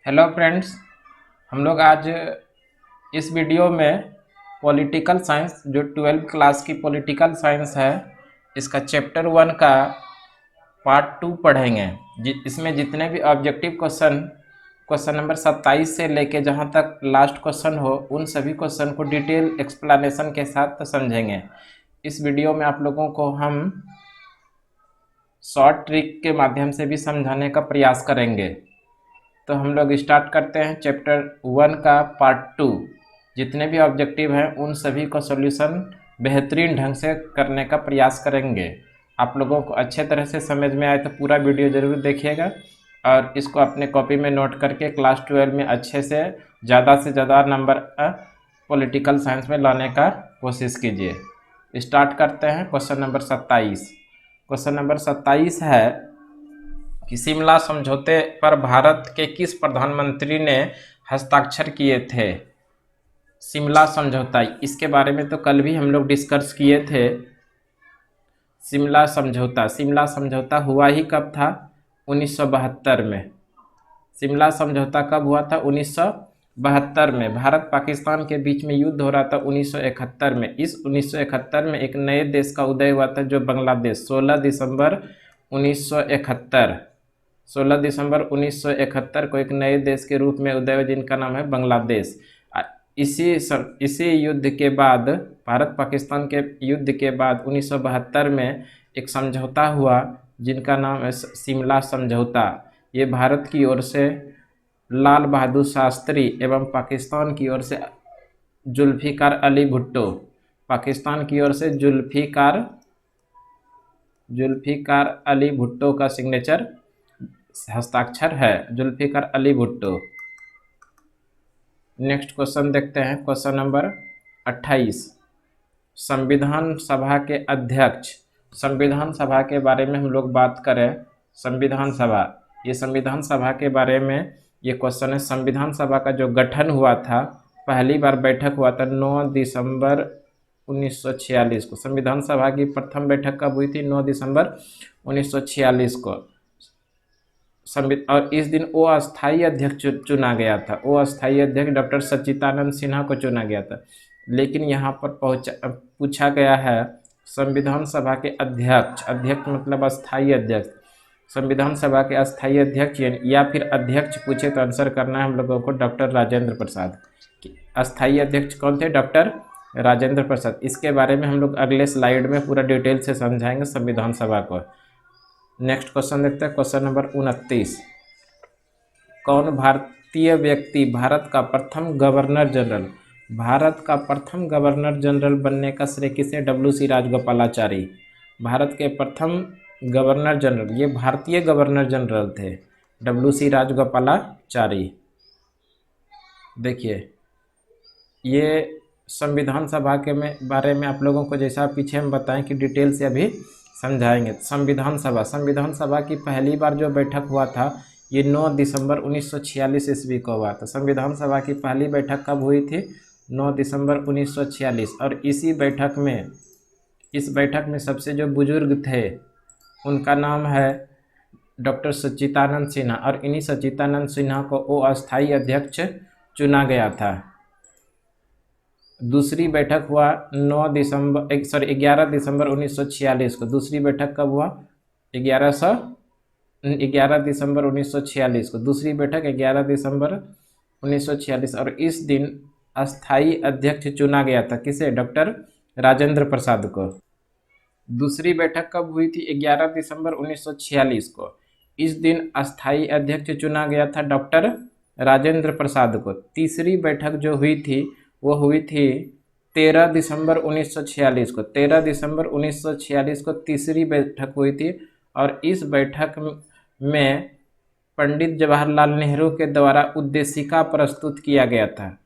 Hello friends. हम लोग आज इस वीडियो में पॉलिटिकल साइंस जो 12th क्लास की पॉलिटिकल साइंस है इसका चैप्टर 1 का पार्ट 2 पढ़ेंगे। इसमें जितने भी ऑब्जेक्टिव क्वेश्चन नंबर 27 से लेके जहां तक लास्ट क्वेश्चन हो उन सभी क्वेश्चन को डिटेल एक्सप्लेनेशन के साथ समझेंगे। इस वीडियो में आप लोगों को हम शॉर्ट ट्रिक के माध्यम से भी समझाने का प्रयास करेंगे। तो हम लोग स्टार्ट करते हैं चैप्टर 1 का पार्ट 2। जितने भी ऑब्जेक्टिव हैं उन सभी का सॉल्यूशन बेहतरीन ढंग से करने का प्रयास करेंगे। आप लोगों को अच्छे तरह से समझ में आए तो पूरा वीडियो ज़रूर देखिएगा और इसको अपने कॉपी में नोट करके क्लास 12 में अच्छे से ज़्यादा नंबर पॉलिटिकल साइंस में लाने का कोशिश कीजिए। स्टार्ट करते हैं क्वेश्चन नंबर 27। क्वेश्चन नंबर 27 है कि शिमला समझौते पर भारत के किस प्रधानमंत्री ने हस्ताक्षर किए थे। शिमला समझौता, इसके बारे में तो कल भी हम लोग डिस्कस किए थे। शिमला समझौता हुआ ही कब था? 1972 में। शिमला समझौता कब हुआ था? 1972 में। भारत पाकिस्तान के बीच में युद्ध हो रहा था 1971 में। इस 1971 में एक नए देश का उदय हुआ था जो बांग्लादेश। 16 दिसंबर 1971 को एक नए देश के रूप में उदय हुआ जिनका नाम है बांग्लादेश। इसी युद्ध के बाद, भारत पाकिस्तान के युद्ध के बाद 1972 में एक समझौता हुआ जिनका नाम है शिमला समझौता। ये भारत की ओर से लाल बहादुर शास्त्री एवं पाकिस्तान की ओर से जुल्फिकार अली भुट्टो, पाकिस्तान की ओर से जुल्फिकार अली भुट्टो का सिग्नेचर हस्ताक्षर है, जुल्फिकार अली भुट्टो। नेक्स्ट क्वेश्चन देखते हैं, क्वेश्चन नंबर 28। संविधान सभा के अध्यक्ष। संविधान सभा के बारे में हम लोग बात करें। संविधान सभा, ये संविधान सभा के बारे में ये क्वेश्चन है। संविधान सभा का जो गठन हुआ था, पहली बार बैठक हुआ था 9 दिसंबर 1946 को। संविधान सभा की प्रथम बैठक कब हुई थी? 9 दिसंबर 1946 को। और इस दिन अस्थायी अध्यक्ष चुना गया था। अस्थायी अध्यक्ष डॉक्टर सच्चिदानंद सिन्हा को चुना गया था। लेकिन यहाँ पर पूछा गया है संविधान सभा के अध्यक्ष मतलब अस्थायी अध्यक्ष, संविधान सभा के अस्थायी अध्यक्ष या फिर अध्यक्ष पूछे तो आंसर करना है हम लोगों को डॉक्टर राजेंद्र प्रसाद। अस्थायी अध्यक्ष कौन थे? डॉक्टर राजेंद्र प्रसाद। इसके बारे में हम लोग अगले स्लाइड में पूरा डिटेल से समझाएंगे संविधान सभा को। नेक्स्ट क्वेश्चन देखते हैं, क्वेश्चन नंबर 29। कौन भारतीय व्यक्ति भारत का प्रथम गवर्नर जनरल बनने का श्रेय किसे? WC राजगोपालाचारी। भारत के प्रथम गवर्नर जनरल, ये भारतीय गवर्नर जनरल थे, WC राजगोपालाचारी। देखिए, ये संविधान सभा के बारे में आप लोगों को जैसा पीछे हम बताएं कि डिटेल से अभी समझाएंगे। संविधान सभा की पहली बार जो बैठक हुआ था ये 9 दिसंबर 1946 ईस्वी को हुआ था। संविधान सभा की पहली बैठक कब हुई थी? 9 दिसंबर 1946। और इस बैठक में सबसे जो बुजुर्ग थे उनका नाम है डॉक्टर सच्चिदानंद सिन्हा, और इन्हीं सच्चिदानंद सिन्हा को अस्थायी अध्यक्ष चुना गया था। दूसरी बैठक हुआ 11 दिसंबर 1946 को। दूसरी बैठक कब हुआ? 11 दिसंबर 1946 को। दूसरी बैठक 11 दिसंबर 1946। और इस दिन अस्थायी अध्यक्ष चुना गया था किसे? डॉक्टर राजेंद्र प्रसाद को। दूसरी बैठक कब हुई थी? 11 दिसंबर 1946 को। इस दिन अस्थायी अध्यक्ष चुना गया था डॉक्टर राजेंद्र प्रसाद को। तीसरी बैठक जो हुई थी वो हुई थी 13 दिसंबर 1946 को। 13 दिसंबर 1946 को तीसरी बैठक हुई थी और इस बैठक में पंडित जवाहरलाल नेहरू के द्वारा उद्देशिका प्रस्तुत किया गया था।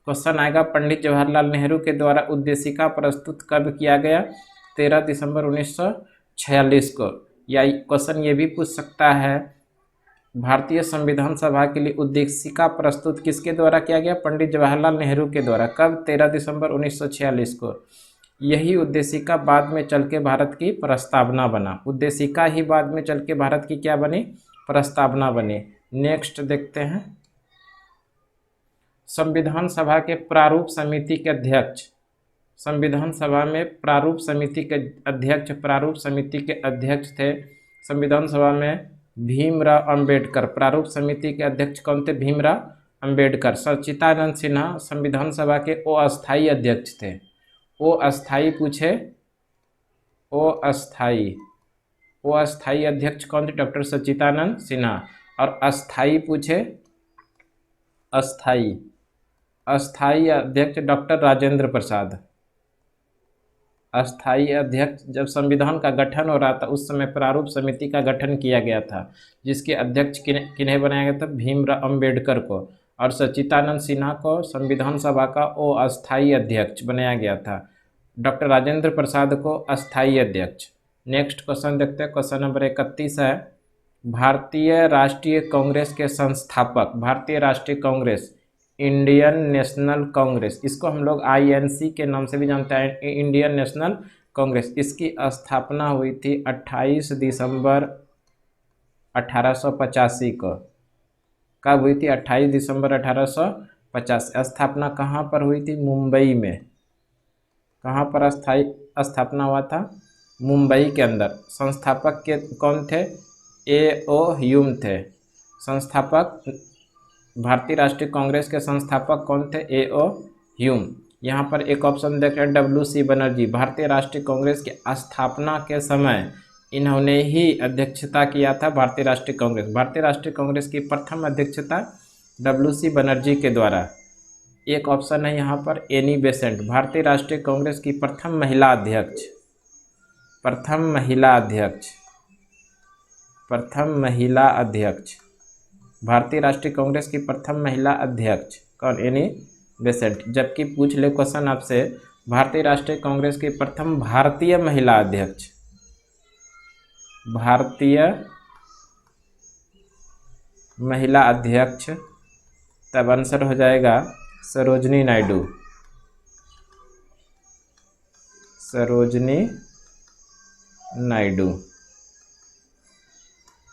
क्वेश्चन आएगा, पंडित जवाहरलाल नेहरू के द्वारा उद्देशिका प्रस्तुत कब किया गया? 13 दिसंबर 1946 को। या क्वेश्चन ये भी पूछ सकता है, भारतीय संविधान सभा के लिए उद्देशिका प्रस्तुत किसके द्वारा किया गया? पंडित जवाहरलाल नेहरू के द्वारा। कब? 13 दिसंबर 1946 को। यही उद्देशिका बाद में चल के भारत की प्रस्तावना बना। उद्देशिका ही बाद में चल के भारत की क्या बनी? प्रस्तावना बनी। नेक्स्ट देखते हैं, संविधान सभा के प्रारूप समिति के अध्यक्ष, संविधान सभा में प्रारूप समिति के अध्यक्ष, प्रारूप समिति के अध्यक्ष थे संविधान सभा में भीमराव अंबेडकर। प्रारूप समिति के अध्यक्ष कौन थे? भीमराव अंबेडकर। सच्चिदानंद सिन्हा संविधान सभा के अस्थायी अध्यक्ष थे। अस्थायी पूछे, अस्थायी अध्यक्ष कौन थे? डॉक्टर सच्चिदानंद सिन्हा। और अस्थायी पूछे, अस्थायी अध्यक्ष डॉक्टर राजेंद्र प्रसाद। अस्थायी अध्यक्ष, जब संविधान का गठन हो रहा था उस समय प्रारूप समिति का गठन किया गया था, जिसके अध्यक्ष किन्हें बनाया गया था? भीमराव अंबेडकर को। और सच्चिदानंद सिन्हा को संविधान सभा का अस्थायी अध्यक्ष बनाया गया था। डॉक्टर राजेंद्र प्रसाद को अस्थायी अध्यक्ष। नेक्स्ट क्वेश्चन देखते हैं, क्वेश्चन नंबर 31 है, भारतीय राष्ट्रीय कांग्रेस के संस्थापक। भारतीय राष्ट्रीय कांग्रेस, इंडियन नेशनल कांग्रेस, इसको हम लोग INC के नाम से भी जानते हैं, इंडियन नेशनल कांग्रेस। इसकी स्थापना हुई थी 28 दिसंबर 1885 को। कब हुई थी? 28 दिसंबर 1850। स्थापना कहाँ पर हुई थी? मुंबई में। कहाँ पर स्थापना हुआ था? मुंबई के अंदर। संस्थापक के कौन थे? A.O. ह्यूम थे। संस्थापक, भारतीय राष्ट्रीय कांग्रेस के संस्थापक कौन थे? A.O. ह्यूम। यहाँ पर एक ऑप्शन देख रहे हैं, W.C. बनर्जी। भारतीय राष्ट्रीय कांग्रेस की स्थापना के समय इन्होंने ही अध्यक्षता किया था भारतीय राष्ट्रीय कांग्रेस। भारतीय राष्ट्रीय कांग्रेस की प्रथम अध्यक्षता W.C. बनर्जी के द्वारा। एक ऑप्शन है यहाँ पर एनी बेसेंट, भारतीय राष्ट्रीय कांग्रेस की प्रथम महिला अध्यक्ष। प्रथम महिला अध्यक्ष, भारतीय राष्ट्रीय कांग्रेस की प्रथम महिला अध्यक्ष कौन? Annie Besant. जबकि पूछ ले क्वेश्चन आपसे, भारतीय राष्ट्रीय कांग्रेस की प्रथम भारतीय महिला अध्यक्ष, भारतीय महिला अध्यक्ष, तब आंसर हो जाएगा सरोजनी नायडू। सरोजनी नायडू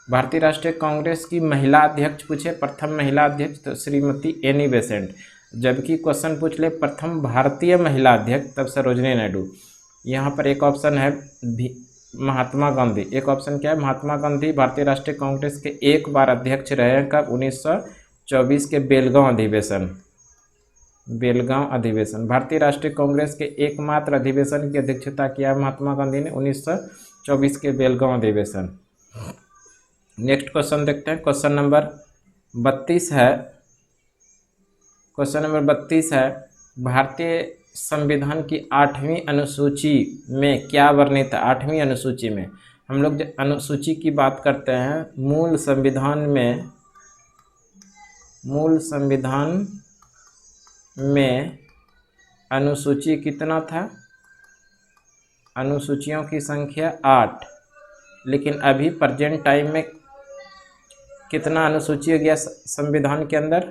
भारतीय राष्ट्रीय कांग्रेस की महिला अध्यक्ष पूछे, प्रथम महिला अध्यक्ष तो श्रीमती एनी बेसेंट। जबकि क्वेश्चन पूछ ले प्रथम भारतीय महिला अध्यक्ष, तब सरोजनी नायडू। यहाँ पर एक ऑप्शन है महात्मा गांधी। एक ऑप्शन क्या है? महात्मा गांधी भारतीय राष्ट्रीय कांग्रेस के एक बार अध्यक्ष रहे। कब? 1924 के बेलगांव अधिवेशन। बेलगांव अधिवेशन, भारतीय राष्ट्रीय कांग्रेस के एकमात्र अधिवेशन की अध्यक्षता किया महात्मा गांधी ने 1924 के बेलगांव अधिवेशन। नेक्स्ट क्वेश्चन देखते हैं, क्वेश्चन नंबर 32 है। क्वेश्चन नंबर 32 है, भारतीय संविधान की 8वीं अनुसूची में क्या वर्णित है? 8वीं अनुसूची में हम लोग जब अनुसूची की बात करते हैं, मूल संविधान में अनुसूची कितना था? अनुसूचियों की संख्या 8, लेकिन अभी प्रेजेंट टाइम में कितना अनुसूची हो गया संविधान के अंदर?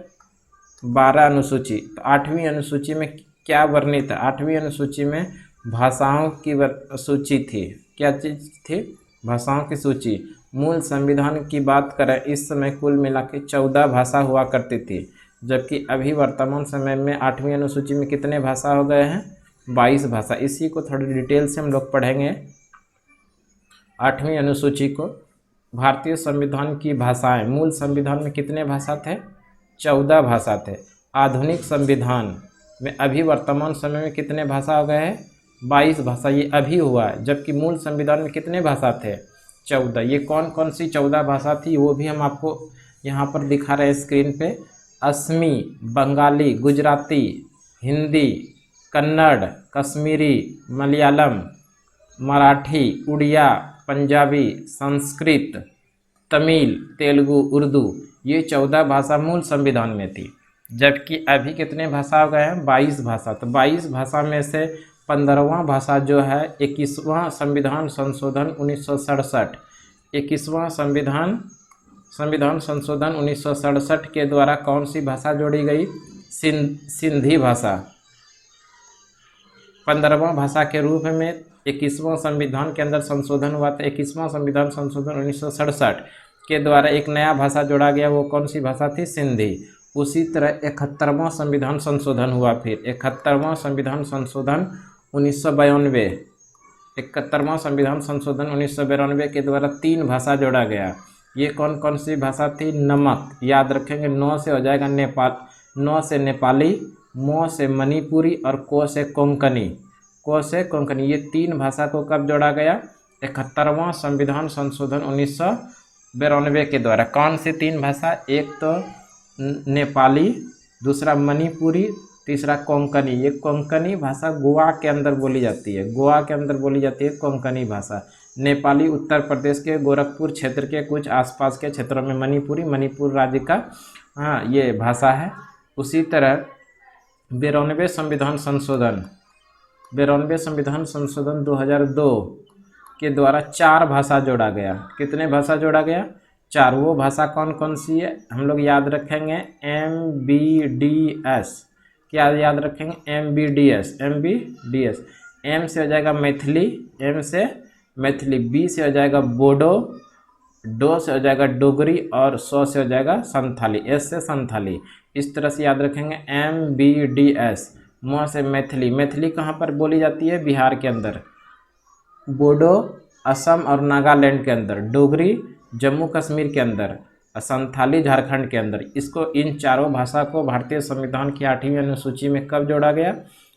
12 अनुसूची। तो 8वीं अनुसूची में क्या वर्णित है? 8वीं अनुसूची में भाषाओं की सूची थी। क्या चीज़ थी? भाषाओं की सूची। मूल संविधान की बात करें, इस समय कुल मिला के 14 भाषा हुआ करती थी, जबकि अभी वर्तमान समय में 8वीं अनुसूची में कितने भाषा हो गए हैं? 22 भाषा। इसी को थोड़ी डिटेल से हम लोग पढ़ेंगे। 8वीं अनुसूची को, भारतीय संविधान की भाषाएं, मूल संविधान में कितने भाषा थे? 14 भाषा थे। आधुनिक संविधान में अभी वर्तमान समय में कितने भाषा हो गए हैं? 22 भाषा। ये अभी हुआ है, जबकि मूल संविधान में कितने भाषा थे? 14। ये कौन कौन सी 14 भाषा थी वो भी हम आपको यहाँ पर दिखा रहे हैं स्क्रीन पे। असमी, बंगाली, गुजराती, हिंदी, कन्नड़, कश्मीरी, मलयालम, मराठी, उड़िया, पंजाबी, संस्कृत, तमिल, तेलुगु, उर्दू, ये 14 भाषा मूल संविधान में थी, जबकि अभी कितने भाषा हो गए हैं? 22 भाषा। तो 22 भाषा में से 15वां भाषा जो है 21वां संविधान संशोधन 1967, 21वां संविधान संशोधन 1967 के द्वारा कौन सी भाषा जोड़ी गई? सिंधी भाषा। 15वां भाषा के रूप में 21वां संविधान के अंदर संशोधन हुआ था। 21वां संविधान संशोधन 1967 के द्वारा एक नया भाषा जोड़ा गया, वो कौन सी भाषा थी? सिंधी। उसी तरह 71वां संविधान संशोधन हुआ। फिर 71वां संविधान संशोधन 1992, 71वां संविधान संशोधन 1992 के द्वारा 3 भाषा जोड़ा गया। ये कौन कौन सी भाषा थी? नमक, याद रखेंगे। न से हो जाएगा नेपाल, न से नेपाली, म से मणिपुरी और को से कोंकणी, को से कोंकणी। ये 3 भाषा को कब जोड़ा गया? 71वां संविधान संशोधन 1992 के द्वारा। कौन सी 3 भाषा? एक तो नेपाली, दूसरा मणिपुरी, तीसरा कोंकणी। ये कोंकणी भाषा गोवा के अंदर बोली जाती है, गोवा के अंदर बोली जाती है कोंकणी भाषा। नेपाली उत्तर प्रदेश के गोरखपुर क्षेत्र के कुछ आसपास के क्षेत्रों में, मणिपुरी मणिपुर राज्य का ये भाषा है। उसी तरह 92 संविधान संशोधन, 92 संविधान संशोधन 2002 के द्वारा 4 भाषा जोड़ा गया। कितने भाषा जोड़ा गया? 4। वो भाषा कौन कौन सी है? हम लोग याद रखेंगे MBDS। क्या याद रखेंगे? MBDS, MBDS। M से हो जाएगा मैथिली, M से मैथिली, B से हो जाएगा बोडो, डो से हो जाएगा डोगरी और सौ से हो जाएगा संथाली, S से संथाली। इस तरह से याद रखेंगे MBDS। म से मैथिली, मैथिली कहाँ पर बोली जाती है? बिहार के अंदर, बोडो असम और नागालैंड के अंदर, डोगरी जम्मू कश्मीर के अंदर, संथाली झारखंड के अंदर। इसको, इन चारों भाषा को भारतीय संविधान की 8वीं अनुसूची में कब जोड़ा गया?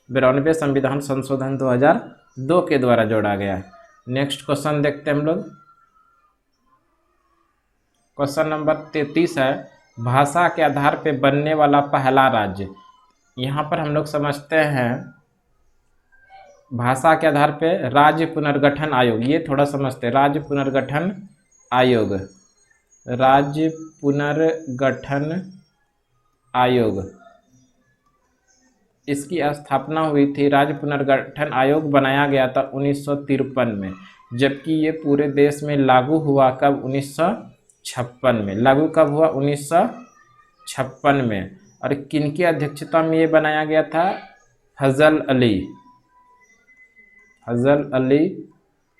92 संविधान संशोधन 2002 के द्वारा जोड़ा गया। नेक्स्ट क्वेश्चन देखते हैं हम लोग। क्वेश्चन नंबर 33 है, भाषा के आधार पर बनने वाला पहला राज्य। यहाँ पर हम लोग समझते हैं भाषा के आधार पर राज्य पुनर्गठन आयोग, ये थोड़ा समझते हैं। राज्य पुनर्गठन आयोग, राज्य पुनर्गठन आयोग, इसकी स्थापना हुई थी। राज्य पुनर्गठन आयोग बनाया गया था 1953 में, जबकि ये पूरे देश में लागू हुआ कब? 1956 में। लागू कब हुआ? 1956 में। और किनकी अध्यक्षता में ये बनाया गया था? फजल अली, फजल अली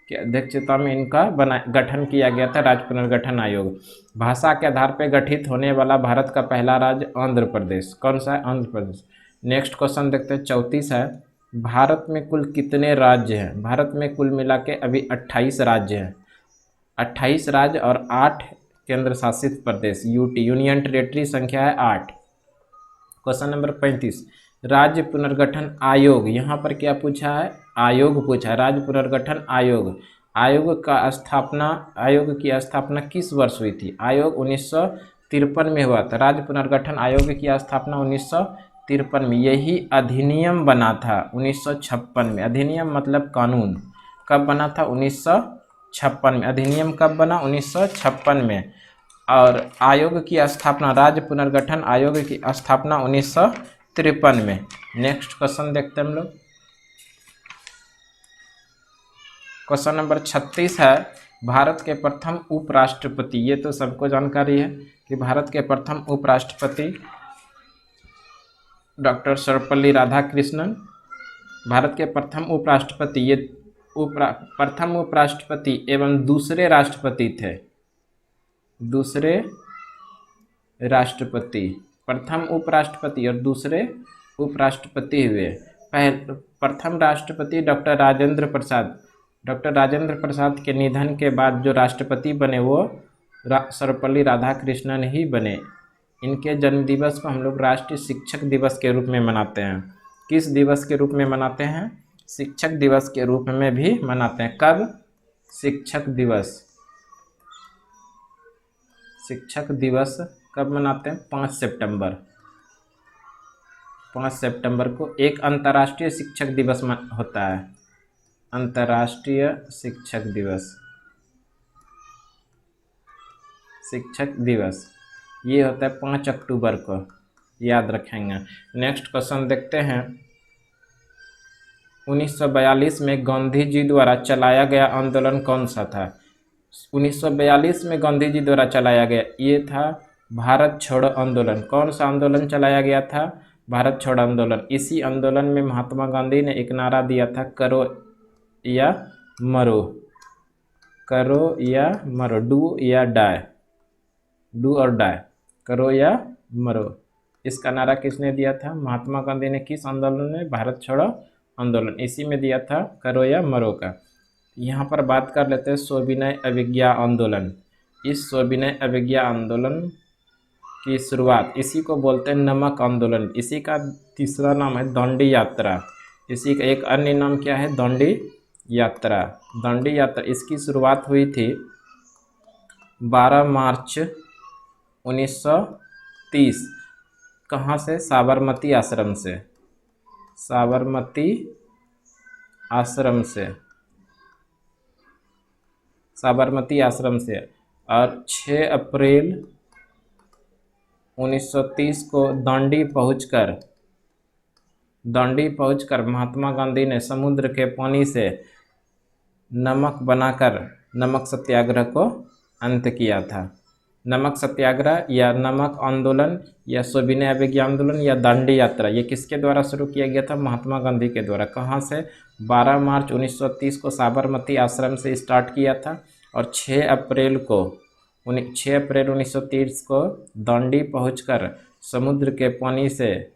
की अध्यक्षता में इनका गठन किया गया था, राज्य पुनर्गठन आयोग। भाषा के आधार पर गठित होने वाला भारत का पहला राज्य आंध्र प्रदेश। कौन सा है? आंध्र प्रदेश। नेक्स्ट क्वेश्चन देखते हैं, 34 है, भारत में कुल कितने राज्य हैं? भारत में कुल मिला के अभी 28 राज्य हैं, 28 राज्य और 8 केंद्र शासित प्रदेश, यूटी, यूनियन टेरेटरी संख्या है 8। क्वेश्चन नंबर 35, राज्य पुनर्गठन आयोग, यहाँ पर क्या पूछा है? आयोग पूछा है, राज्य पुनर्गठन आयोग। आयोग की स्थापना किस वर्ष हुई थी? आयोग 1953 में हुआ था। राज्य पुनर्गठन आयोग की स्थापना 1953 में। यही अधिनियम बना था 1956 में। अधिनियम मतलब कानून। कब बना था? 1956 में। अधिनियम कब बना? 1956 में। और आयोग की स्थापना, राज्य पुनर्गठन आयोग की स्थापना 1953 में। नेक्स्ट क्वेश्चन देखते हैं हम लोग। क्वेश्चन नंबर 36 है, भारत के प्रथम उपराष्ट्रपति। ये तो सबको जानकारी है कि भारत के प्रथम उपराष्ट्रपति डॉक्टर सर्वपल्ली राधाकृष्णन। भारत के प्रथम उपराष्ट्रपति, ये प्रथम उपराष्ट्रपति एवं दूसरे राष्ट्रपति थे। दूसरे राष्ट्रपति, प्रथम उपराष्ट्रपति और दूसरे उपराष्ट्रपति हुए। प्रथम राष्ट्रपति डॉक्टर राजेंद्र प्रसाद। डॉक्टर राजेंद्र प्रसाद के निधन के बाद जो राष्ट्रपति बने वो सर्वपल्ली राधाकृष्णन ही बने। इनके जन्म दिवस को हम लोग राष्ट्रीय शिक्षक दिवस के रूप में मनाते हैं। किस दिवस के रूप में मनाते हैं? शिक्षक दिवस के रूप में भी मनाते हैं। कब? शिक्षक दिवस। शिक्षक दिवस कब मनाते हैं? 5 सितंबर। 5 सितंबर को एक अंतर्राष्ट्रीय शिक्षक दिवस होता है। अंतर्राष्ट्रीय शिक्षक दिवस, शिक्षक दिवस ये होता है 5 अक्टूबर को, याद रखेंगे। नेक्स्ट क्वेश्चन देखते हैं। 1942 में गांधी जी द्वारा चलाया गया आंदोलन कौन सा था? 1942 में गांधी जी द्वारा चलाया गया ये था भारत छोड़ो आंदोलन। कौन सा आंदोलन चलाया गया था? भारत छोड़ो आंदोलन। इसी आंदोलन में महात्मा गांधी ने एक नारा दिया था, करो या मरो, करो या मरो, डू या डाई, डू और डाई, करो या मरो। इसका नारा किसने दिया था? महात्मा गांधी ने। किस आंदोलन में? भारत छोड़ो आंदोलन, इसी में दिया था, करो या मरो का। यहाँ पर बात कर लेते हैं सविनय अवज्ञा आंदोलन। इस सविनय अवज्ञा आंदोलन की शुरुआत, इसी को बोलते हैं नमक आंदोलन। इसी का तीसरा नाम है दांडी यात्रा। इसी का एक अन्य नाम क्या है? दांडी यात्रा। दांडी यात्रा, इसकी शुरुआत हुई थी 12 मार्च 1930। कहाँ से? साबरमती आश्रम से। साबरमती आश्रम से, साबरमती आश्रम से। और 6 अप्रैल 1930 को दांडी पहुंचकर महात्मा गांधी ने समुद्र के पानी से नमक बनाकर नमक सत्याग्रह को अंत किया था। नमक सत्याग्रह या नमक आंदोलन या सविनय अवज्ञा आंदोलन या दांडी यात्रा, ये किसके द्वारा शुरू किया गया था? महात्मा गांधी के द्वारा। कहाँ से? 12 मार्च 1930 को साबरमती आश्रम से स्टार्ट किया था और 6 अप्रैल 1930 को दांडी पहुंचकर समुद्र के पानी से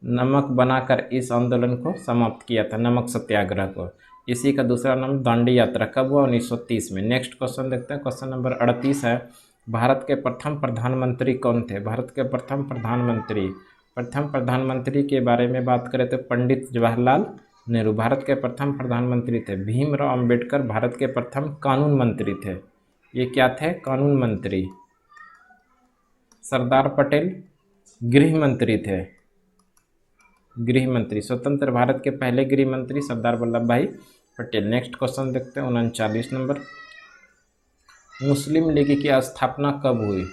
नमक बनाकर इस आंदोलन को समाप्त किया था, नमक सत्याग्रह को। इसी का दूसरा नाम दांडी यात्रा। कब हुआ? 1930 में। नेक्स्ट क्वेश्चन देखते हैं। क्वेश्चन नंबर 38 है, भारत के प्रथम प्रधानमंत्री कौन थे? भारत के प्रथम प्रधानमंत्री के बारे में बात करें तो पंडित जवाहरलाल नेहरू भारत के प्रथम प्रधानमंत्री थे। भीमराव अंबेडकर भारत के प्रथम कानून मंत्री थे। ये क्या थे? कानून मंत्री। सरदार पटेल गृह मंत्री थे। गृह मंत्री, स्वतंत्र भारत के पहले गृह मंत्री सरदार वल्लभ भाई पटेल। नेक्स्ट क्वेश्चन देखते हैं 39 नंबर। मुस्लिम लीग की स्थापना कब हुई?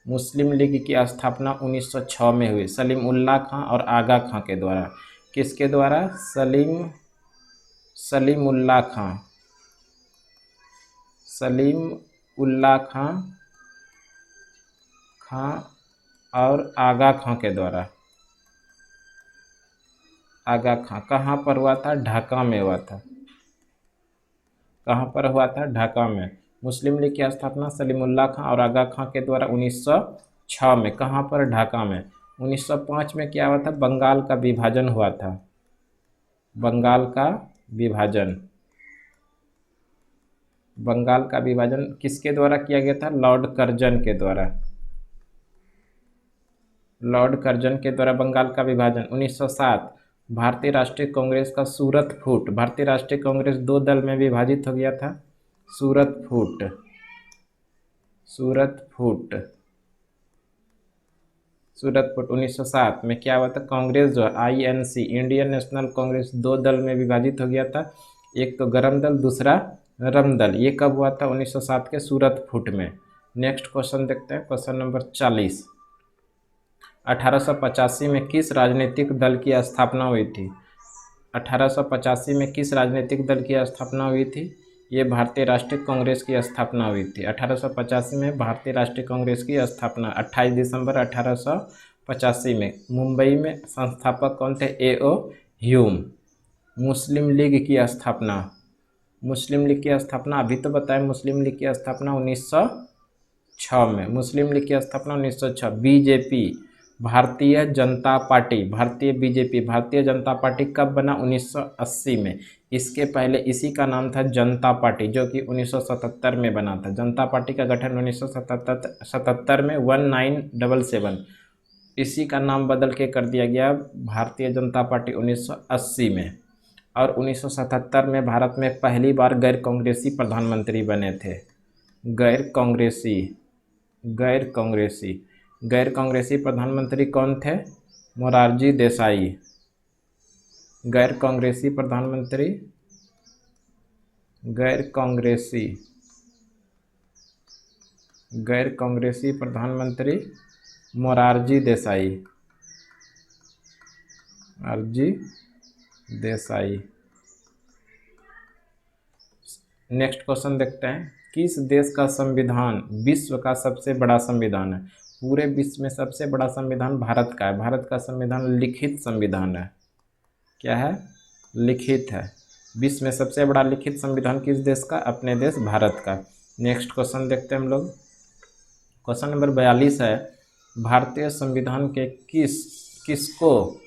मुस्लिम लीग की स्थापना 1906 में हुई, सलीम उल्लाह खां और आगा खां के द्वारा। किसके द्वारा? सलीम उल्लाह खां और आगा खां के द्वारा। आगा खां। कहाँ पर हुआ था? ढाका में हुआ था। कहाँ पर हुआ था? ढाका में। मुस्लिम लीग की स्थापना सलीमुल्लाह खां और आगा खां के द्वारा 1906 में। कहाँ पर? ढाका में। 1905 में क्या हुआ था? बंगाल का विभाजन हुआ था। बंगाल का विभाजन किसके द्वारा किया गया था? लॉर्ड कर्जन के द्वारा। बंगाल का विभाजन। 1907 भारतीय राष्ट्रीय कांग्रेस का सूरत फूट। भारतीय राष्ट्रीय कांग्रेस 2 दल में विभाजित हो गया था। सूरत फूट 1907 में क्या हुआ था? कांग्रेस जो INC इंडियन नेशनल कांग्रेस 2 दल में विभाजित हो गया था। एक तो गरम दल, दूसरा रम दल। ये कब हुआ था? 1907 के सूरत फूट में। नेक्स्ट क्वेश्चन देखते हैं। Question number 40। 1885 में किस राजनीतिक दल की स्थापना हुई थी? 1885 में किस राजनीतिक दल की स्थापना हुई थी? ये भारतीय राष्ट्रीय कांग्रेस की स्थापना हुई थी। 1885 में भारतीय राष्ट्रीय कांग्रेस की स्थापना 28 दिसंबर 1885 में। मुंबई में संस्थापक कौन थे? A.O. ह्यूम। मुस्लिम लीग की स्थापना अभी तो बताएं। मुस्लिम लीग की स्थापना 1906 में। मुस्लिम लीग की स्थापना 1906। बीजेपी भारतीय जनता पार्टी कब बना? 1980 में। इसके पहले इसी का नाम था जनता पार्टी, जो कि 1977 में बना था। जनता पार्टी का गठन 1977 में 1977। इसी का नाम बदल के कर दिया गया भारतीय जनता पार्टी 1980 में। और 1977 में भारत में पहली बार गैर कांग्रेसी प्रधानमंत्री बने थे। गैर कांग्रेसी प्रधानमंत्री कौन थे? मोरारजी देसाई। गैर कांग्रेसी प्रधानमंत्री मोरारजी देसाई। नेक्स्ट क्वेश्चन देखते हैं। किस देश का संविधान विश्व का सबसे बड़ा संविधान है? पूरे विश्व में सबसे बड़ा संविधान भारत का है। भारत का संविधान लिखित संविधान है। क्या है? लिखित है। विश्व में सबसे बड़ा लिखित संविधान किस देश का? अपने देश भारत का। नेक्स्ट क्वेश्चन देखते हैं हम लोग। क्वेश्चन नंबर 42 है, भारतीय संविधान के किसको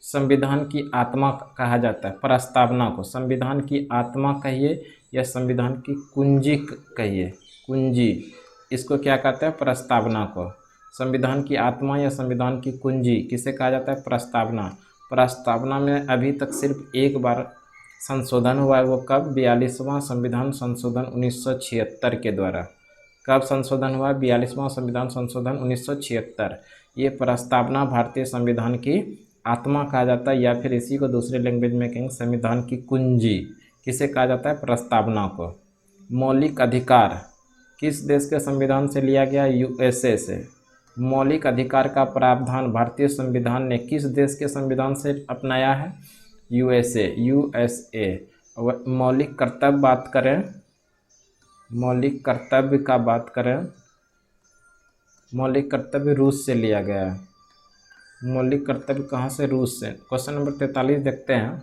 संविधान की आत्मा कहा जाता है? प्रस्तावना को संविधान की आत्मा कहिए या संविधान की कुंजी कहिए, कुंजी, इसको क्या कहते हैं? प्रस्तावना को। संविधान की आत्मा या संविधान की कुंजी किसे कहा जाता है? प्रस्तावना। प्रस्तावना में अभी तक सिर्फ एक बार संशोधन हुआ है, वो कब? 42वां संविधान संशोधन 1976 के द्वारा। कब संशोधन हुआ? 42वां संविधान संशोधन 1976। ये प्रस्तावना भारतीय संविधान की आत्मा कहा जाता है, या फिर इसी को दूसरे लैंग्वेज में कहेंगे संविधान की कुंजी। किसे कहा जाता है? प्रस्तावना को। मौलिक अधिकार किस देश के संविधान से लिया गया? यूएसए से। मौलिक अधिकार का प्रावधान भारतीय संविधान ने किस देश के संविधान से अपनाया है? यूएसए। मौलिक कर्तव्य बात करें, मौलिक कर्तव्य का बात करें, मौलिक कर्तव्य रूस से लिया गया है। मौलिक कर्तव्य कहाँ से? रूस से। क्वेश्चन नंबर 43 देखते हैं।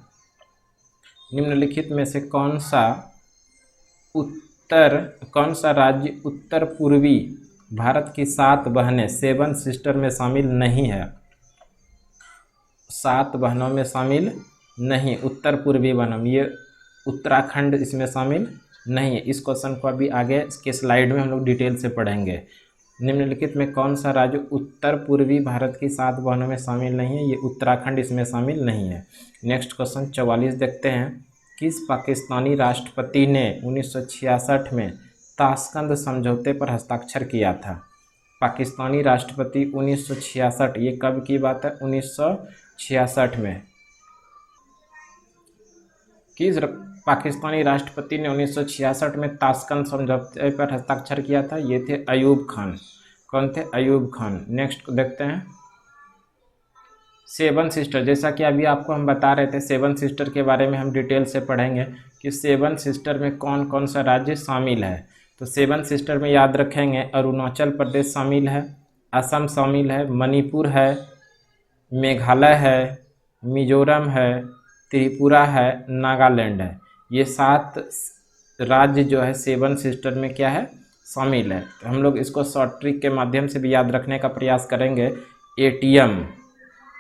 निम्नलिखित में से कौन सा राज्य उत्तर पूर्वी भारत की 7 बहनें 7 सिस्टर में शामिल नहीं है? 7 बहनों में शामिल नहीं, उत्तर पूर्वी बहनों, ये उत्तराखंड इसमें शामिल नहीं है। इस क्वेश्चन को अभी आगे के स्लाइड में हम लोग डिटेल से पढ़ेंगे। निम्नलिखित में कौन सा राज्य उत्तर पूर्वी भारत की 7 बहनों में शामिल नहीं है? ये उत्तराखंड इसमें शामिल नहीं है। नेक्स्ट क्वेश्चन 44 देखते हैं। किस पाकिस्तानी राष्ट्रपति ने 1966 में ताशकंद समझौते पर हस्ताक्षर किया था? पाकिस्तानी राष्ट्रपति 1966, ये कब की बात है? 1966 में। किस पाकिस्तानी राष्ट्रपति ने 1966 में ताशकंद समझौते पर हस्ताक्षर किया था? ये थे अयूब खान। कौन थे? अयूब खान। नेक्स्ट देखते हैं। 7 सिस्टर, जैसा कि अभी आपको हम बता रहे थे, 7 सिस्टर के बारे में हम डिटेल से पढ़ेंगे कि 7 सिस्टर में कौन कौन सा राज्य शामिल है। तो 7 सिस्टर में याद रखेंगे अरुणाचल प्रदेश शामिल है, असम शामिल है, मणिपुर है, मेघालय है, मिजोरम है, त्रिपुरा है, नागालैंड है। ये 7 राज्य जो है 7 सिस्टर में क्या है? शामिल है। तो हम लोग इसको शॉर्ट ट्रिक के माध्यम से भी याद रखने का प्रयास करेंगे। एटीएम,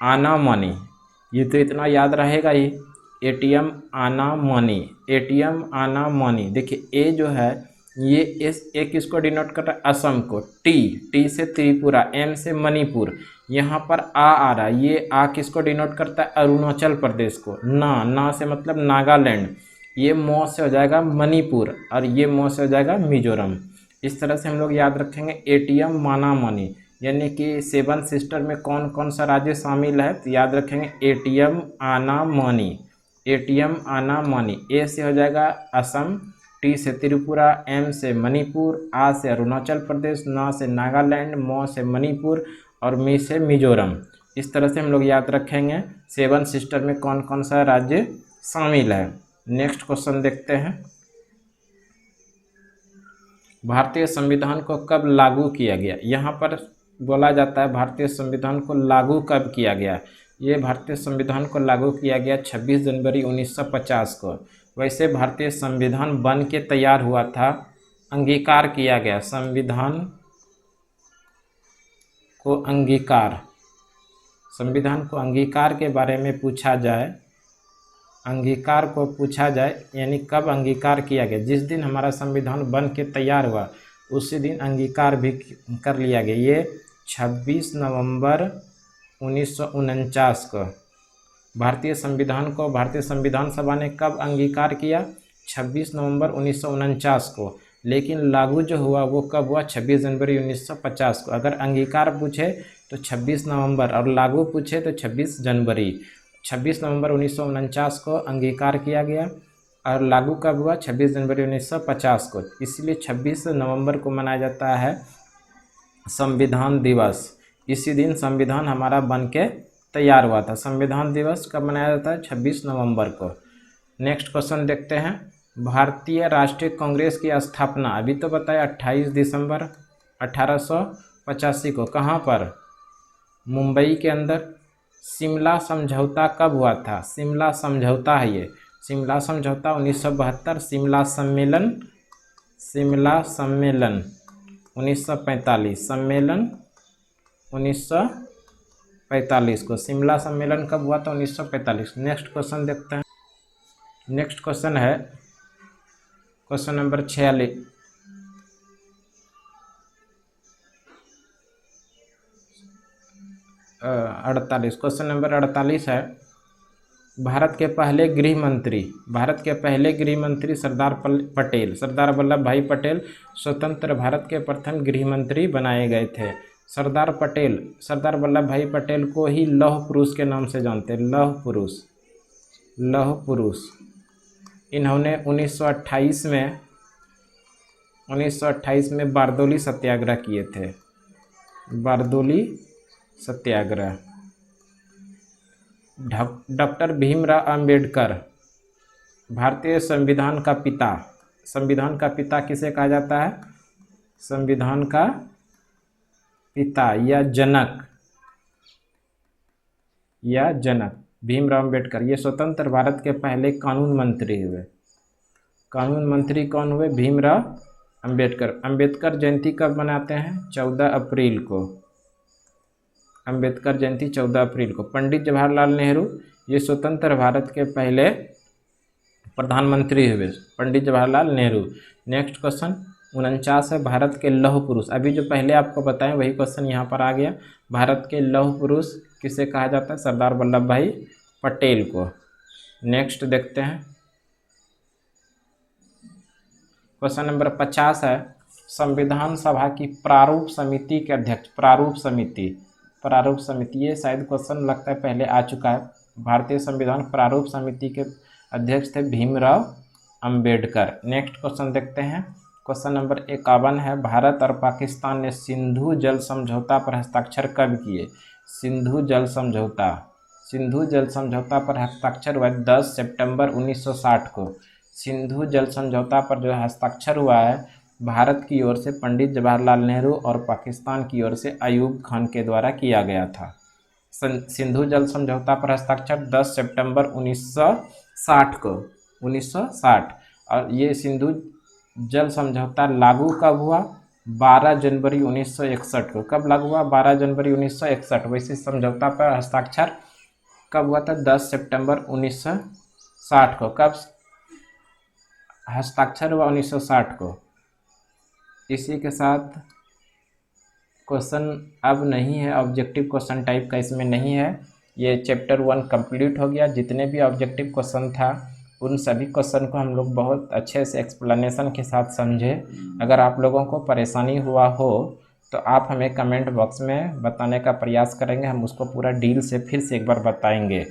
आना मनी, ये तो इतना याद रहेगा ही। एटीएम, आना मनी, एटीएम, आना मनी। देखिए ए जो है ये ए किसको डिनोट कर रहा है? असम को। टी से त्रिपुरा, एम से मणिपुर, यहाँ पर आ रहा है, ये आ किसको डिनोट करता है? अरुणाचल प्रदेश को। ना से मतलब नागालैंड, ये मौ से हो जाएगा मणिपुर, और ये मौ से हो जाएगा मिजोरम। इस तरह से हम लोग याद रखेंगे एटीएम, माना मनी, यानी कि 7 सिस्टर में कौन कौन सा राज्य शामिल है? तो याद रखेंगे एटीएम, आना मनी, एटीएम, आना मनी। ए से हो जाएगा असम, टी से त्रिपुरा, एम से मणिपुर, आ से अरुणाचल प्रदेश, ना से नागालैंड, मौ से मणिपुर और मी से मिजोरम। इस तरह से हम लोग याद रखेंगे 7 सिस्टर में कौन कौन सा राज्य शामिल है। नेक्स्ट क्वेश्चन देखते हैं। भारतीय संविधान को कब लागू किया गया? यहाँ पर बोला जाता है भारतीय संविधान को लागू कब किया गया। ये भारतीय संविधान को लागू किया गया 26 जनवरी 1950 को। वैसे भारतीय संविधान बन के तैयार हुआ था, अंगीकार किया गया। संविधान को अंगीकार, संविधान को अंगीकार के बारे में पूछा जाए, अंगीकार को पूछा जाए यानी कब अंगीकार किया गया? जिस दिन हमारा संविधान बन के तैयार हुआ उसी दिन अंगीकार भी कर लिया गया। ये 26 नवंबर 1949 को भारतीय संविधान को भारतीय संविधान सभा ने कब अंगीकार किया? 26 नवंबर 1949 को। लेकिन लागू जो हुआ वो कब हुआ? 26 जनवरी 1950 को। अगर अंगीकार पूछे तो 26 नवंबर और लागू पूछे तो 26 जनवरी। 26 नवंबर 1949 को अंगीकार किया गया और लागू कब हुआ? 26 जनवरी 1950 को। इसलिए 26 नवंबर को मनाया जाता है संविधान दिवस। इसी दिन संविधान हमारा बन के तैयार हुआ था। संविधान दिवस कब मनाया जाता है? 26 नवंबर को। नेक्स्ट क्वेश्चन देखते हैं। भारतीय राष्ट्रीय कांग्रेस की स्थापना अभी तो बताया 28 दिसंबर 1885 को। कहाँ पर? मुंबई के अंदर। शिमला समझौता कब हुआ था? शिमला समझौता है ये, शिमला समझौता 1972। शिमला सम्मेलन 1945। सम्मेलन 1945 को। शिमला सम्मेलन कब हुआ था? 1945। नेक्स्ट क्वेश्चन देखते हैं। नेक्स्ट क्वेश्चन है क्वेश्चन नंबर 46। क्वेश्चन नंबर 48 है। भारत के पहले गृह मंत्री सरदार वल्लभ भाई पटेल स्वतंत्र भारत के प्रथम गृह मंत्री बनाए गए थे। सरदार वल्लभ भाई पटेल को ही लौह पुरुष के नाम से जानते हैं, लौह पुरुष। इन्होंने 1928 में बारदोली सत्याग्रह किए थे, बारदोली सत्याग्रह। डॉक्टर भीमराव अंबेडकर भारतीय संविधान का पिता किसे कहा जाता है? संविधान का पिता या जनक भीमराव अंबेडकर। ये स्वतंत्र भारत के पहले कानून मंत्री हुए। कानून मंत्री कौन हुए? भीमराव अंबेडकर। अंबेडकर जयंती कब मनाते हैं? 14 अप्रैल को। अंबेडकर जयंती 14 अप्रैल को। पंडित जवाहरलाल नेहरू, ये स्वतंत्र भारत के पहले प्रधानमंत्री हुए, पंडित जवाहरलाल नेहरू। नेक्स्ट क्वेश्चन 49 है। भारत के लौह पुरुष, अभी जो पहले आपको बताएं वही क्वेश्चन यहाँ पर आ गया। भारत के लौह पुरुष किसे कहा जाता है? सरदार वल्लभ भाई पटेल को। नेक्स्ट देखते हैं क्वेश्चन नंबर 50 है। संविधान सभा की प्रारूप समिति के अध्यक्ष, प्रारूप समिति, ये शायद क्वेश्चन लगता है पहले आ चुका है। भारतीय संविधान प्रारूप समिति के अध्यक्ष थे भीमराव अंबेडकर। नेक्स्ट क्वेश्चन देखते हैं। क्वेश्चन नंबर 51 है। भारत और पाकिस्तान ने सिंधु जल समझौता पर हस्ताक्षर कब किए? सिंधु जल समझौता पर हस्ताक्षर हुआ 10 सितंबर 1960 को। सिंधु जल समझौता पर जो हस्ताक्षर हुआ है भारत की ओर से पंडित जवाहरलाल नेहरू और पाकिस्तान की ओर से अयूब खान के द्वारा किया गया था। सिंधु जल समझौता पर हस्ताक्षर 10 सितंबर 1960 को, 1960। और ये सिंधु जल समझौता लागू कब हुआ? 12 जनवरी 1961 को। कब लागू हुआ? 12 जनवरी 1961। वैसे समझौता पर हस्ताक्षर कब हुआ था? 10 सितंबर 1960 को। कब हस्ताक्षर हुआ? 1960 को। इसी के साथ क्वेश्चन अब नहीं है, ऑब्जेक्टिव क्वेश्चन टाइप का इसमें नहीं है। ये चैप्टर 1 कंप्लीट हो गया। जितने भी ऑब्जेक्टिव क्वेश्चन था उन सभी क्वेश्चन को हम लोग बहुत अच्छे से एक्सप्लेनेशन के साथ समझे। अगर आप लोगों को परेशानी हुआ हो तो आप हमें कमेंट बॉक्स में बताने का प्रयास करेंगे, हम उसको पूरा डील से फिर से एक बार बताएंगे।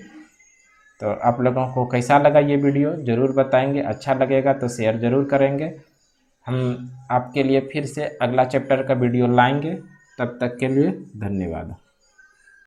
तो आप लोगों को कैसा लगा ये वीडियो ज़रूर बताएंगे। अच्छा लगेगा तो शेयर ज़रूर करेंगे। हम आपके लिए फिर से अगला चैप्टर का वीडियो लाएंगे। तब तक के लिए धन्यवाद।